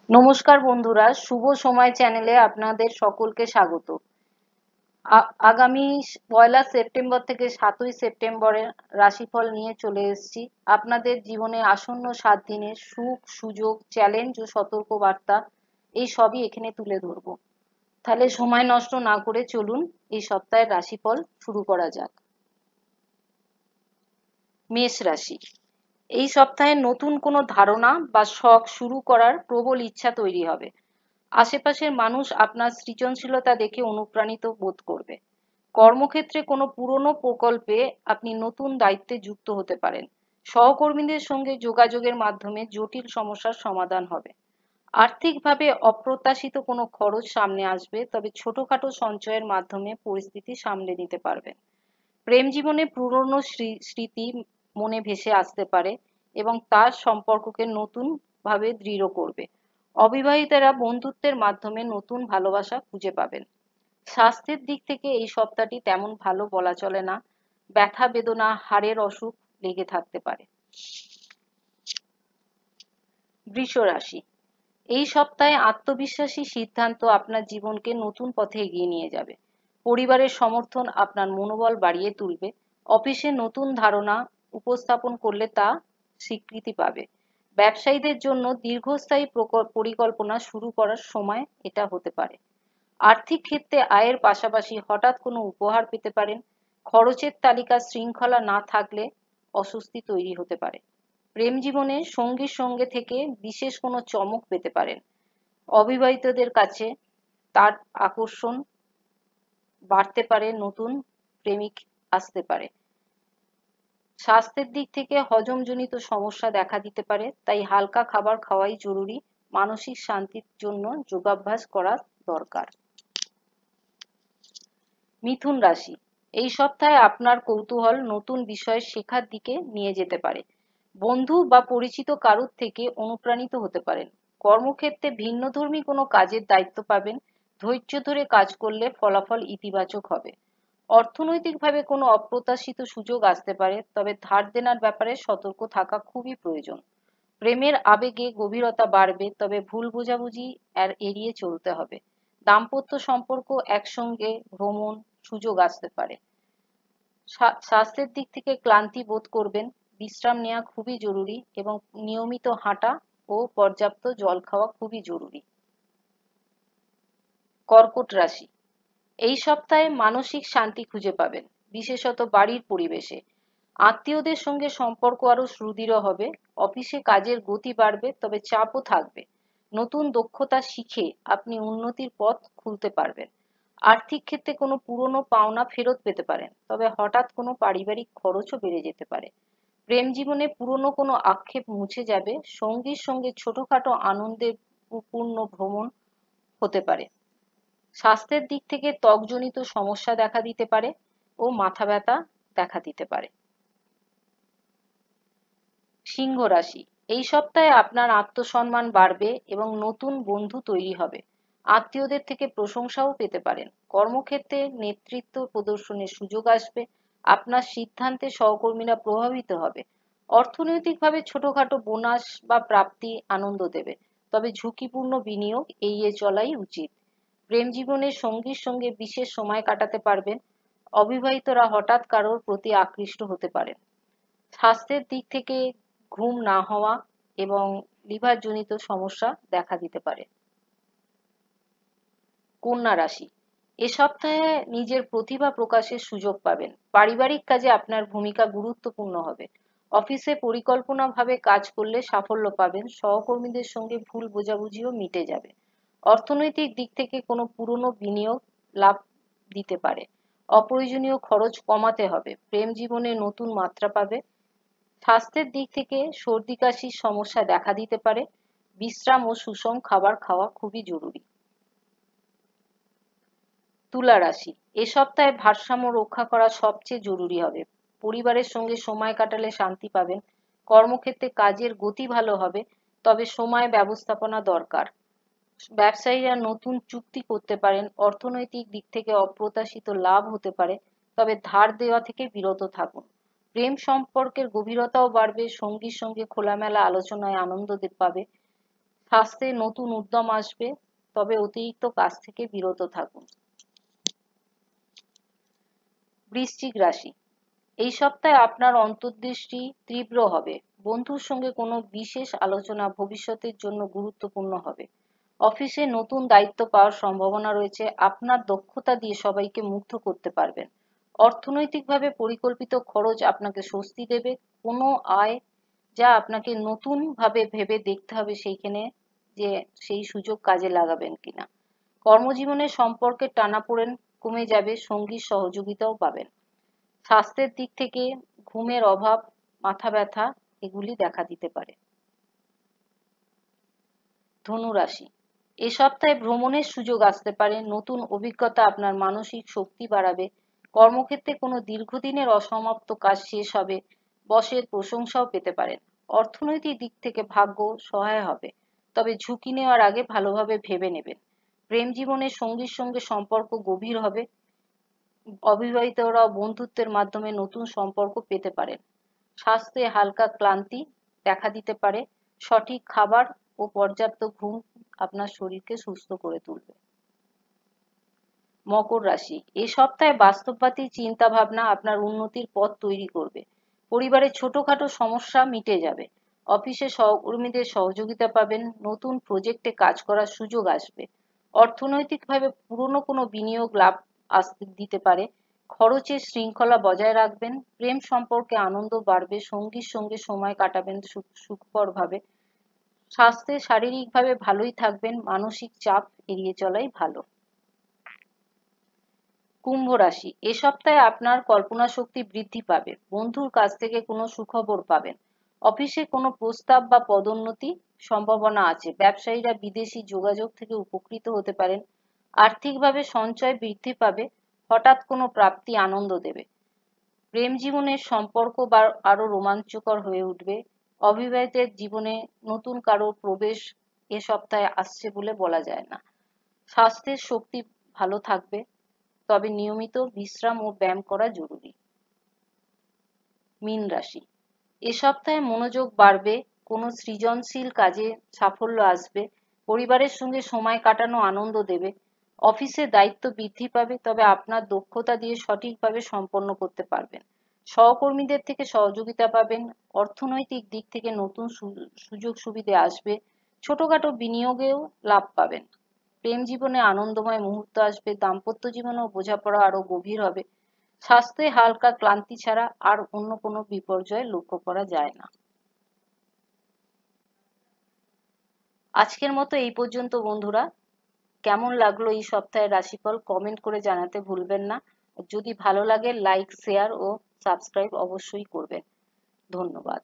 নমস্কার বন্ধুরা, শুভ সময় চ্যানেলে আপনাদের সকলকে স্বাগত। আগামী 1 সেপ্টেম্বর থেকে 7 সেপ্টেম্বরের রাশিফল নিয়ে চলে এসেছি। আপনাদের জীবনে আসন্ন 7 দিনের সুখ, সুযোগ, চ্যালেঞ্জ ও সতর্কবার্তা এই সবই এখানে তুলে ধরবো। তাহলে সময় নষ্ট না করে চলুন এই সপ্তাহের রাশিফল শুরু করা যাক। মেষ রাশি। এই সপ্তাহে নতুন কোনো ধারণা বা শখ শুরু করার প্রবল ইচ্ছা তৈরি হবে। আশেপাশের মানুষ আপনার সৃজনশীলতা দেখে অনুপ্রাণিত বোধ করবে। কর্মক্ষেত্রে কোনো পুরনো প্রকল্পে আপনি নতুন দায়িত্বে যুক্ত হতে পারেন। সহকর্মীদের সঙ্গে যোগাযোগের মাধ্যমে জটিল সমস্যার সমাধান হবে। আর্থিকভাবে অপ্রত্যাশিত কোনো খরচ সামনে আসবে, তবে ছোটখাটো সঞ্চয়ের মাধ্যমে পরিস্থিতি সামলে নিতে পারবেন। প্রেম জীবনে পুরনো স্মৃতি মনে ভেসে আসতে পারে এবং তার সম্পর্ককে নতুন ভাবে দৃঢ় করবে। অবিবাহিতরা বন্ধুত্বের মাধ্যমে নতুন ভালোবাসা খুঁজে পাবেন। স্বাস্থ্যের দিক থেকে এই সপ্তাহটি তেমন ভালো বলা চলে না। ব্যথা বেদনা, হাড়ের অসুখ লেগে থাকতে পারে। বৃষ রাশি। এই সপ্তাহে আত্মবিশ্বাসী সিদ্ধান্ত আপনার জীবনকে নতুন পথে এগিয়ে নিয়ে যাবে। পরিবারের সমর্থন আপনার মনোবল বাড়িয়ে তুলবে। অফিসে নতুন ধারণা উপস্থাপন করলে তা স্বীকৃতি পাবে। ব্যবসায়ীদের জন্য দীর্ঘস্থায়ী পরিকল্পনা শুরু করার সময় এটা হতে পারে। আর্থিক ক্ষেত্রে আয়ের পাশাপাশি হঠাৎ কোনো উপহার পেতে পারেন। খরচের তালিকা শৃঙ্খলা না থাকলে অস্বস্তি তৈরি হতে পারে। প্রেম জীবনে সঙ্গীর সঙ্গে থেকে বিশেষ কোনো চমক পেতে পারেন। অবিবাহিতদের কাছে তার আকর্ষণ বাড়তে পারে, নতুন প্রেমিক আসতে পারে। স্বাস্থ্যের দিক থেকে হজমজনিত সমস্যা দেখা দিতে পারে, তাই হালকা খাবার খাওয়াই জরুরি। মানসিক শান্তির জন্য যোগাভ্যাস করা দরকার। মিথুন রাশি। এই সপ্তাহে আপনার কৌতূহল নতুন বিষয় শেখার দিকে নিয়ে যেতে পারে। বন্ধু বা পরিচিত কারোর থেকে অনুপ্রাণিত হতে পারেন। কর্মক্ষেত্রে ভিন্নধর্মী কোনো কাজের দায়িত্ব পাবেন। ধৈর্য ধরে কাজ করলে ফলাফল ইতিবাচক হবে। অর্থনৈতিকভাবে কোনো অপ্রত্যাশিত সুযোগ আসতে পারে, তবে ধার দেনার ব্যাপারে সতর্ক থাকা খুবই প্রয়োজন। প্রেমের আবেগে গভীরতা বাড়বে, তবে ভুল বোঝাবুঝি এড়িয়ে চলতে হবে। দাম্পত্য সম্পর্ক একসঙ্গে ভ্রমণ সুযোগ আসতে পারে। স্বাস্থ্যের দিক থেকে ক্লান্তি বোধ করবেন। বিশ্রাম নেওয়া খুবই জরুরি এবং নিয়মিত হাঁটা ও পর্যাপ্ত জল খাওয়া খুবই জরুরি। কর্কট রাশি। এই সপ্তাহে মানসিক শান্তি খুঁজে পাবেন, বিশেষত বাড়ির পরিবেশে। আত্মীয়দের সঙ্গে সম্পর্ক আরো সুদৃঢ় হবে। অফিসে কাজের গতি বাড়বে, তবে চাপও থাকবে। নতুন দক্ষতা শিখে আপনি উন্নতির পথ খুলতে পারবেন। আর্থিক ক্ষেত্রে কোনো পুরনো পাওনা ফেরত পেতে পারেন, তবে হঠাৎ কোনো পারিবারিক খরচও বেড়ে যেতে পারে। প্রেম জীবনে পুরনো কোনো আক্ষেপ মুছে যাবে। সঙ্গীর সঙ্গে ছোটখাটো আনন্দের পূর্ণ ভ্রমণ হতে পারে। স্বাস্থ্যের দিক থেকে ত্বকজনিত সমস্যা দেখা দিতে পারে ও মাথা ব্যথা দেখা দিতে পারে। সিংহ রাশি। এই সপ্তাহে আপনার আত্মসম্মান বাড়বে এবং নতুন বন্ধু তৈরি হবে। আত্মীয়দের থেকে প্রশংসাও পেতে পারেন। কর্মক্ষেত্রে নেতৃত্ব প্রদর্শনের সুযোগ আসবে। আপনার সিদ্ধান্তে সহকর্মীরা প্রভাবিত হবে। অর্থনৈতিকভাবে ছোটখাটো বোনাস বা প্রাপ্তি আনন্দ দেবে, তবে ঝুঁকিপূর্ণ বিনিয়োগ এড়িয়ে চলাই উচিত। প্রেম জীবনে সঙ্গীর সঙ্গে বিশেষ সময় কাটাতে পারবেন। অবিবাহিতরা হঠাৎ কারোর প্রতি আকৃষ্ট হতে পারেন। স্বাস্থ্যের দিক থেকে ঘুম না হওয়া এবং লিভারজনিত সমস্যা দেখা দিতে পারে। কন্যা রাশি। এ সপ্তাহে নিজের প্রতিভা প্রকাশের সুযোগ পাবেন। পারিবারিক কাজে আপনার ভূমিকা গুরুত্বপূর্ণ হবে। অফিসে পরিকল্পনাভাবে কাজ করলে সাফল্য পাবেন। সহকর্মীদের সঙ্গে ভুল বোঝাবুঝিও মিটে যাবে। অর্থনৈতিক দিক থেকে কোনো পুরনো বিনিয়োগ লাভ দিতে পারে। অপ্রয়োজনীয় খরচ কমাতে হবে। প্রেম জীবনে নতুন মাত্রা পাবে। স্বাস্থ্যের দিক থেকে সর্দি কাশির সমস্যা দেখা দিতে পারে। বিশ্রাম ও সুষম খাবার খাওয়া খুবই জরুরি। তুলা রাশি। এ সপ্তাহে ভারসাম্য রক্ষা করা সবচেয়ে জরুরি হবে। পরিবারের সঙ্গে সময় কাটালে শান্তি পাবেন। কর্মক্ষেত্রে কাজের গতি ভালো হবে, তবে সময় ব্যবস্থাপনা দরকার। ব্যবসায়ীরা নতুন চুক্তি করতে পারেন। অর্থনৈতিক দিক থেকে অপ্রত্যাশিত লাভ হতে পারে, তবে ধার দেওয়া থেকে বিরত থাকুন। প্রেম সম্পর্কের গভীরতাও বাড়বে। সঙ্গীর সঙ্গে খোলামেলা আলোচনায় আনন্দ পাবে। স্বাস্থ্যে নতুন উদ্যম আসবে, তবে অতিরিক্ত কাজ থেকে বিরত থাকুন। বৃশ্চিক রাশি, এই সপ্তাহে আপনার অন্তর্দৃষ্টি তীব্র হবে। বন্ধুর সঙ্গে কোনো বিশেষ আলোচনা ভবিষ্যতের জন্য গুরুত্বপূর্ণ হবে। অফিসে নতুন দায়িত্ব পাওয়ার সম্ভাবনা রয়েছে। আপনার দক্ষতা দিয়ে সবাইকে মুগ্ধ করতে পারবেন। অর্থনৈতিকভাবে পরিকল্পিত খরচ আপনাকে স্বস্তি দেবে। কোনো আয় যা আপনাকে নতুনভাবে ভেবে দেখতে হবে সেইখানে যে সেই সুযোগ কাজে লাগাবেন কিনা। কর্মজীবনের সম্পর্কের টানাপোড়েন কমে যাবে, সঙ্গীর সহযোগিতাও পাবেন। স্বাস্থ্যের দিক থেকে ঘুমের অভাব, মাথা ব্যথা এগুলি দেখা দিতে পারে। ধনু রাশি, এ সপ্তাহে ভ্রমণের সুযোগ আসতে পারে। নতুন অভিজ্ঞতা আপনার মানসিক শক্তি বাড়াবে। কর্মক্ষেত্রে কোনো দীর্ঘদিনের অসমাপ্ত কাজ শেষ হবে। বসের প্রশংসাও পেতে পারেন। অর্থনৈতিক দিক থেকে ভাগ্য সহায় হবে, তবে ঝুঁকি নেওয়ার আগে ভালোভাবে ভেবে নেবেন। প্রেম জীবনের সঙ্গীর সঙ্গে সম্পর্ক গভীর হবে। অবিবাহিতরাও বন্ধুত্বের মাধ্যমে নতুন সম্পর্ক পেতে পারেন। স্বাস্থ্যে হালকা ক্লান্তি দেখা দিতে পারে। সঠিক খাবার ও পর্যাপ্ত ঘুম আপনার শরীরকে সুস্থ করে তুলবে। মকর রাশি, এ সপ্তাহে বাস্তববাদী চিন্তা ভাবনা আপনার উন্নতির পথ তৈরি করবে। পরিবারের ছোটখাটো সমস্যা মিটে যাবে। অফিসে সহকর্মীদের সহযোগিতা পাবেন। নতুন প্রজেক্টে কাজ করার সুযোগ আসবে। অর্থনৈতিকভাবে পুরনো কোনো বিনিয়োগ লাভ আসতে দিতে পারে। খরচের শৃঙ্খলা বজায় রাখবেন। প্রেম সম্পর্কে আনন্দ বাড়বে। সঙ্গীর সঙ্গে সময় কাটাবেন সুখকরভাবে। স্বাস্থ্যে শারীরিকভাবে ভালোই থাকবেন। মানসিক চাপ এড়িয়ে চলাই ভালো। কুম্ভ রাশি, এ সপ্তাহে আপনার কল্পনা শক্তি বৃদ্ধি পাবে। বন্ধুর কাছ থেকে কোনো সুখবর পাবেন। অফিসে কোনো প্রস্তাব বা পদোন্নতি সম্ভাবনা আছে। ব্যবসায়ীরা বিদেশি যোগাযোগ থেকে উপকৃত হতে পারেন। আর্থিকভাবে সঞ্চয় বৃদ্ধি পাবে। হঠাৎ কোনো প্রাপ্তি আনন্দ দেবে। প্রেম জীবনের সম্পর্ক বা আরো রোমাঞ্চকর হয়ে উঠবে। অবিবাহিতের জীবনে নতুন কারো প্রবেশ এ সপ্তাহে আসছে বলে বলা যায় না। স্বাস্থ্যের শক্তি ভালো থাকবে, তবে নিয়মিত বিশ্রাম ও ব্যায়াম করা জরুরি। মীন রাশি, এ সপ্তাহে মনোযোগ বাড়বে। কোনো সৃজনশীল কাজে সাফল্য আসবে। পরিবারের সঙ্গে সময় কাটানো আনন্দ দেবে। অফিসে দায়িত্ব বৃদ্ধি পাবে, তবে আপনার দক্ষতা দিয়ে সঠিকভাবে সম্পন্ন করতে পারবেন। সহকর্মীদের থেকে সহযোগিতা পাবেন। অর্থনৈতিক দিক থেকে নতুন সুযোগ সুবিধে আসবে। ছোটখাটো বিনিয়োগেও লাভ পাবেন। প্রেম জীবনে আনন্দময় মুহূর্ত আসবে। দাম্পত্য জীবনেও বোঝাপড়া আরো গভীর হবে। স্বাস্থ্যে হালকা ক্লান্তি ছাড়া আর অন্য কোনো বিপর্যয় লক্ষ্য করা যায় না। আজকের মতো এই পর্যন্ত বন্ধুরা। কেমন লাগলো এই সপ্তাহের রাশিফল কমেন্ট করে জানাতে ভুলবেন না। যদি ভালো লাগে লাইক, শেয়ার ও সাবস্ক্রাইব অবশ্যই করবেন। ধন্যবাদ।